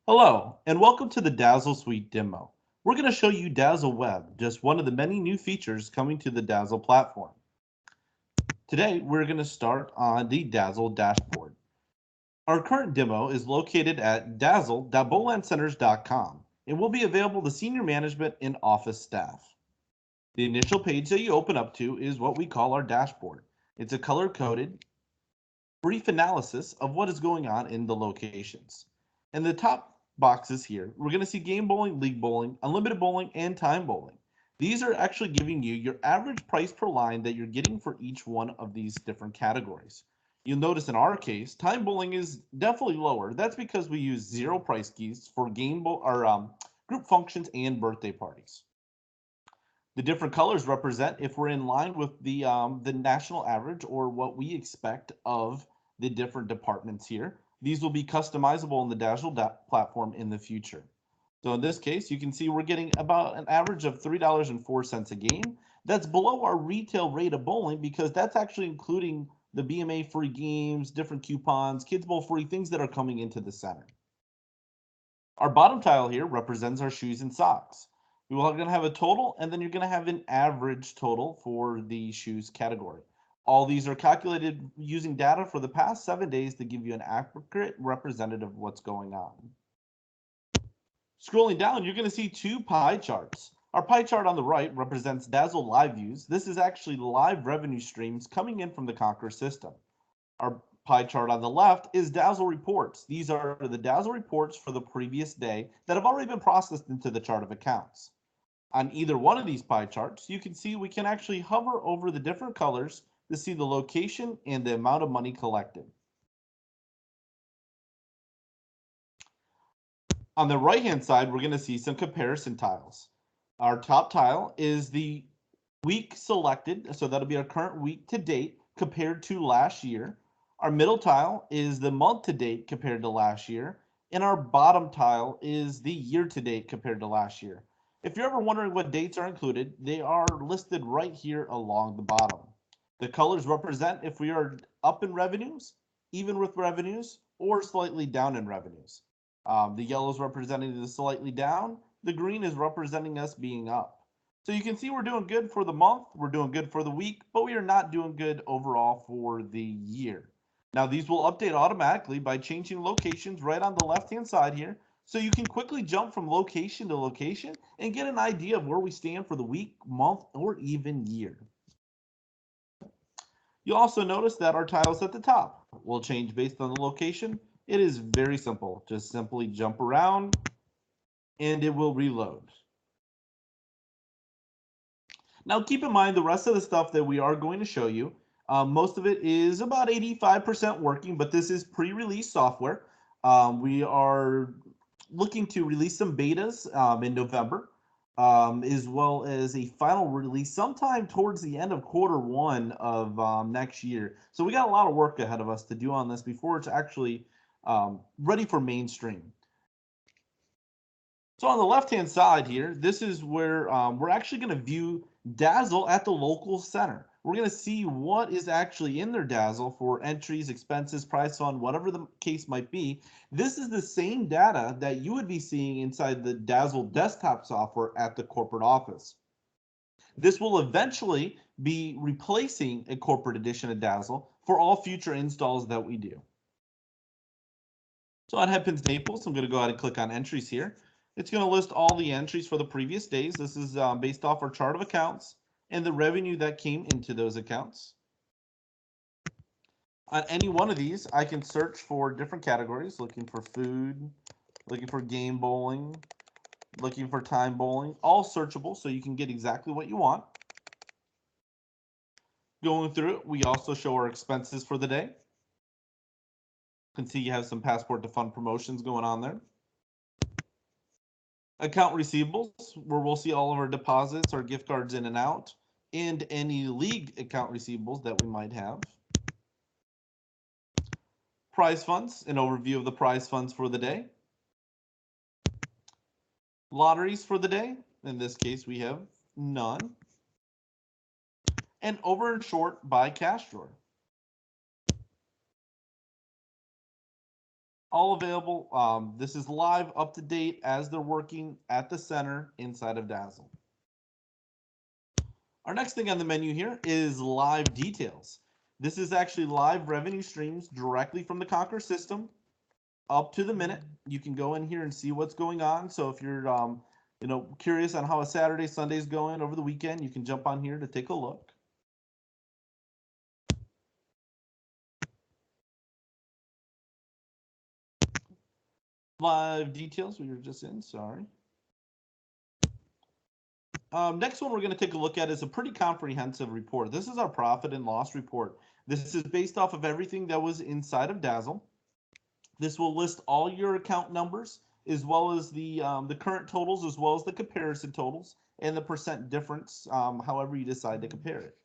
Hello, and welcome to the Dazzle Suite demo. We're going to show you Dazzle Web, just one of the many new features coming to the Dazzle platform. Today, we're going to start on the Dazzle dashboard. Our current demo is located at dazzle.bowlandcenters.com and will be available to senior management and office staff. The initial page that you open up to is what we call our dashboard. It's a color-coded, brief analysis of what is going on in the locations. In the top boxes here, we're going to see game bowling, league bowling, unlimited bowling, and time bowling. These are actually giving you your average price per line that you're getting for each one of these different categories. You'll notice in our case, time bowling is definitely lower. That's because we use zero price keys for group functions and birthday parties. The different colors represent if we're in line with the national average or what we expect of the different departments here. These will be customizable in the Dazzle platform in the future. So in this case, you can see we're getting about an average of $3.04 a game. That's below our retail rate of bowling because that's actually including the BMA free games, different coupons, Kids Bowl free, things that are coming into the center. Our bottom tile here represents our shoes and socks. We are going to have a total, and then you're going to have an average total for the shoes category. All these are calculated using data for the past 7 days to give you an accurate representative of what's going on. Scrolling down, you're going to see two pie charts. Our pie chart on the right represents Dazzle Live Views. This is actually live revenue streams coming in from the Conquer system. Our pie chart on the left is Dazzle reports. These are the Dazzle reports for the previous day that have already been processed into the chart of accounts. On either one of these pie charts, you can see we can actually hover over the different colors to see the location and the amount of money collected. On the right-hand side, we're going to see some comparison tiles. Our top tile is the week selected, so that'll be our current week to date compared to last year. Our middle tile is the month to date compared to last year, and our bottom tile is the year to date compared to last year. If you're ever wondering what dates are included, they are listed right here along the bottom. The colors represent if we are up in revenues, even with revenues, or slightly down in revenues. The yellow is representing the slightly down. The green is representing us being up. So you can see we're doing good for the month, we're doing good for the week, but we are not doing good overall for the year. Now these will update automatically by changing locations right on the left-hand side here. So you can quickly jump from location to location and get an idea of where we stand for the week, month, or even year. You'll also notice that our tiles at the top will change based on the location. It is very simple. Just simply jump around and it will reload. Now keep in mind the rest of the stuff that we are going to show you, most of it is about 85% working, but this is pre-release software. We are looking to release some betas in November, as well as a final release sometime towards the end of quarter 1 of next year. So we got a lot of work ahead of us to do on this before it's actually ready for mainstream. So on the left-hand side here, this is where we're actually going to view Dazzle at the local center. We're going to see what is actually in their Dazzle for entries, expenses, price fund, whatever the case might be. This is the same data that you would be seeing inside the Dazzle desktop software at the corporate office. This will eventually be replacing a corporate edition of Dazzle for all future installs that we do. So on Headpins Naples, I'm going to go ahead and click on entries here. It's going to list all the entries for the previous days. This is based off our chart of accounts and the revenue that came into those accounts. On any one of these, I can search for different categories, looking for food, looking for game bowling, looking for time bowling, all searchable so you can get exactly what you want. Going through it, we also show our expenses for the day. You can see you have some passport to fund promotions going on there. Account receivables, where we'll see all of our deposits, our gift cards in and out, and any league account receivables that we might have. Prize funds, an overview of the prize funds for the day. Lotteries for the day, in this case we have none. And over and short, by cash drawer. All available. This is live, up to date as they're working at the center inside of Dazzle. Our next thing on the menu here is live details. This is actually live revenue streams directly from the Conquer system up to the minute. You can go in here and see what's going on. So if you're curious on how a Saturday, Sunday is going over the weekend, you can jump on here to take a look. Live details, we were just in, sorry. Next one we're going to take a look at is a pretty comprehensive report. This is our profit and loss report. This is based off of everything that was inside of Dazzle. This will list all your account numbers as well as the current totals as well as the comparison totals and the percent difference, however you decide to compare it.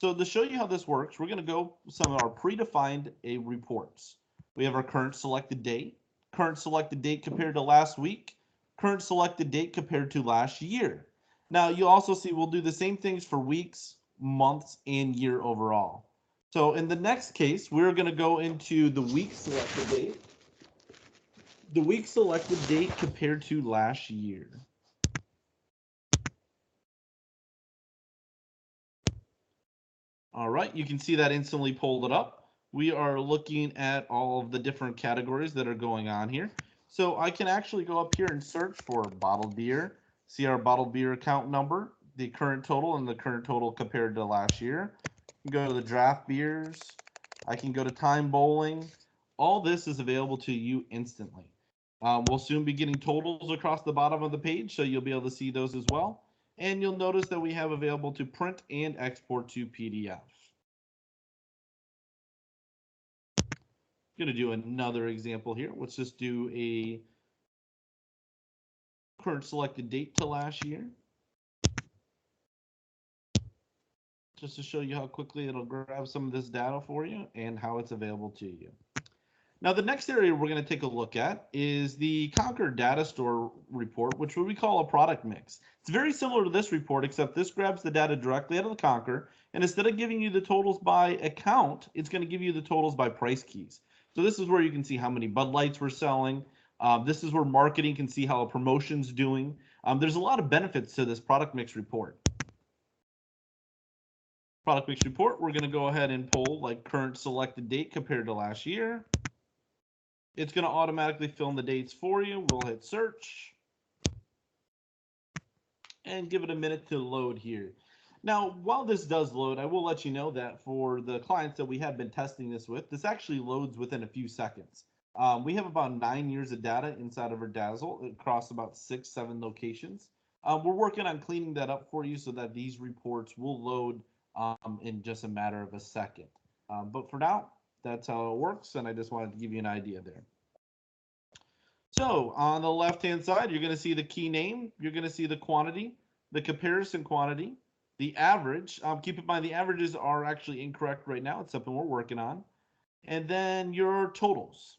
So to show you how this works, we're going to go some of our predefined reports. We have our current selected date compared to last week, current selected date compared to last year. Now you also see we'll do the same things for weeks, months, and year overall. So in the next case, we're going to go into the week selected date. The week selected date compared to last year. All right, you can see that instantly pulled it up. We are looking at all of the different categories that are going on here. So I can actually go up here and search for bottled beer, see our bottled beer account number, the current total, and the current total compared to last year. Go to the draft beers. I can go to time bowling. All this is available to you instantly. We'll soon be getting totals across the bottom of the page, so you'll be able to see those as well. And you'll notice that we have available to print and export to PDF. I'm going to do another example here. Let's just do a current selected date to last year. Just to show you how quickly it'll grab some of this data for you and how it's available to you. Now, the next area we're going to take a look at is the Conquer Data Store report, which we call a product mix. It's very similar to this report, except this grabs the data directly out of the Conquer, and instead of giving you the totals by account, it's going to give you the totals by price keys. So this is where you can see how many Bud Lights we're selling. This is where marketing can see how a promotion's doing. There's a lot of benefits to this product mix report. Product mix report, we're going to go ahead and pull like current selected date compared to last year. It's going to automatically fill in the dates for you. We'll hit search and give it a minute to load here. Now, while this does load, I will let you know that for the clients that we have been testing this with, this actually loads within a few seconds. We have about 9 years of data inside of our Dazzle across about 6-7 locations. We're working on cleaning that up for you so that these reports will load in just a matter of a second. But for now, that's how it works, and I just wanted to give you an idea there. So on the left-hand side, you're going to see the key name. You're going to see the quantity, the comparison quantity, the average. Keep in mind the averages are actually incorrect right now. It's something we're working on. And then your totals.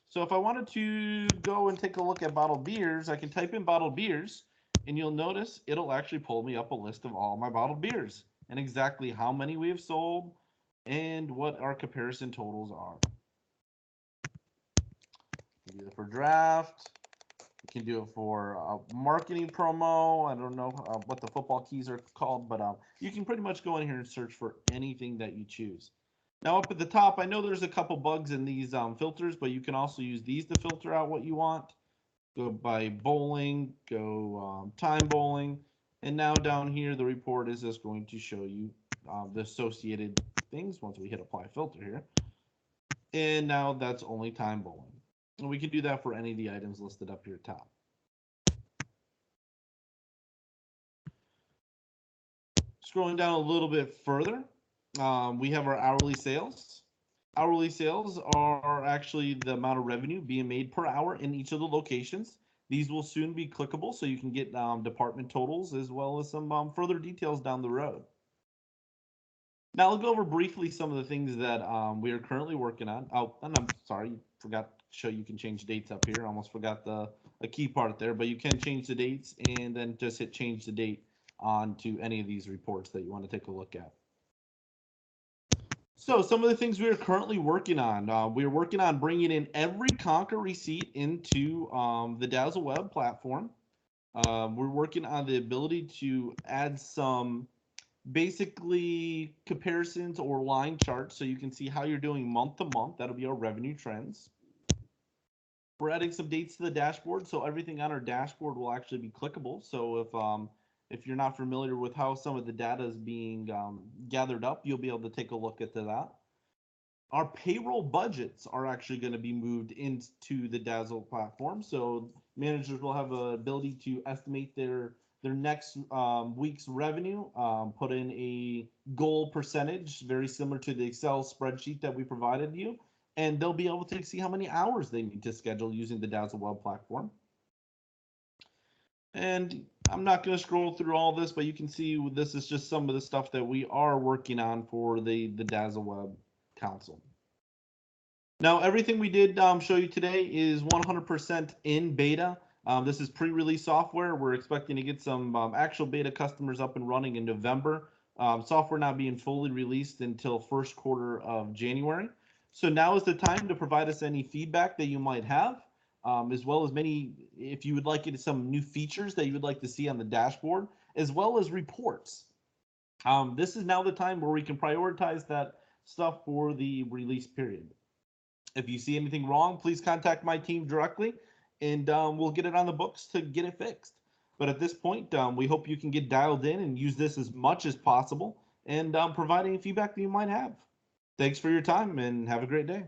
So if I wanted to go and take a look at bottled beers, I can type in bottled beers, and you'll notice it'll actually pull me up a list of all my bottled beers and exactly how many we have sold and what our comparison totals are. We can do it for draft. We can do it for a marketing promo. I don't know what the football keys are called, but you can pretty much go in here and search for anything that you choose. Now up at the top, I know there's a couple bugs in these filters, but you can also use these to filter out what you want. Go by bowling, go time bowling, and now down here the report is just going to show you the associated things once we hit apply filter here. And now that's only time bowling. And we can do that for any of the items listed up here top. Scrolling down a little bit further, we have our hourly sales. Hourly sales are actually the amount of revenue being made per hour in each of the locations. These will soon be clickable, so you can get department totals as well as some further details down the road. Now I'll go over briefly some of the things that we are currently working on. Oh, and I'm sorry, forgot to show you can change dates up here. Almost forgot a key part there, but you can change the dates and then just hit change the date onto any of these reports that you want to take a look at. So some of the things we are currently working on, we are working on bringing in every Conquer receipt into the Dazzle Web platform. We're working on the ability to add some basically comparisons or line charts so you can see how you're doing month to month. That'll be our revenue trends. We're adding some dates to the dashboard, so everything on our dashboard will actually be clickable. So if you're not familiar with how some of the data is being gathered up, you'll be able to take a look at that. Our payroll budgets are actually going to be moved into the Dazzle platform, so managers will have the ability to estimate their next week's revenue, put in a goal percentage, very similar to the Excel spreadsheet that we provided you, and they'll be able to see how many hours they need to schedule using the Dazzle web platform. And I'm not going to scroll through all this, but you can see this is just some of the stuff that we are working on for the Dazzle web console. Now, everything we did show you today is 100% in beta. This is pre-release software. We're expecting to get some actual beta customers up and running in November. Software not being fully released until first quarter of January. So now is the time to provide us any feedback that you might have, as well as if you would like some new features that you would like to see on the dashboard, as well as reports. This is now the time where we can prioritize that stuff for the release period. If you see anything wrong, please contact my team directly, and we'll get it on the books to get it fixed. But at this point, we hope you can get dialed in and use this as much as possible and provide any feedback that you might have. Thanks for your time, and have a great day.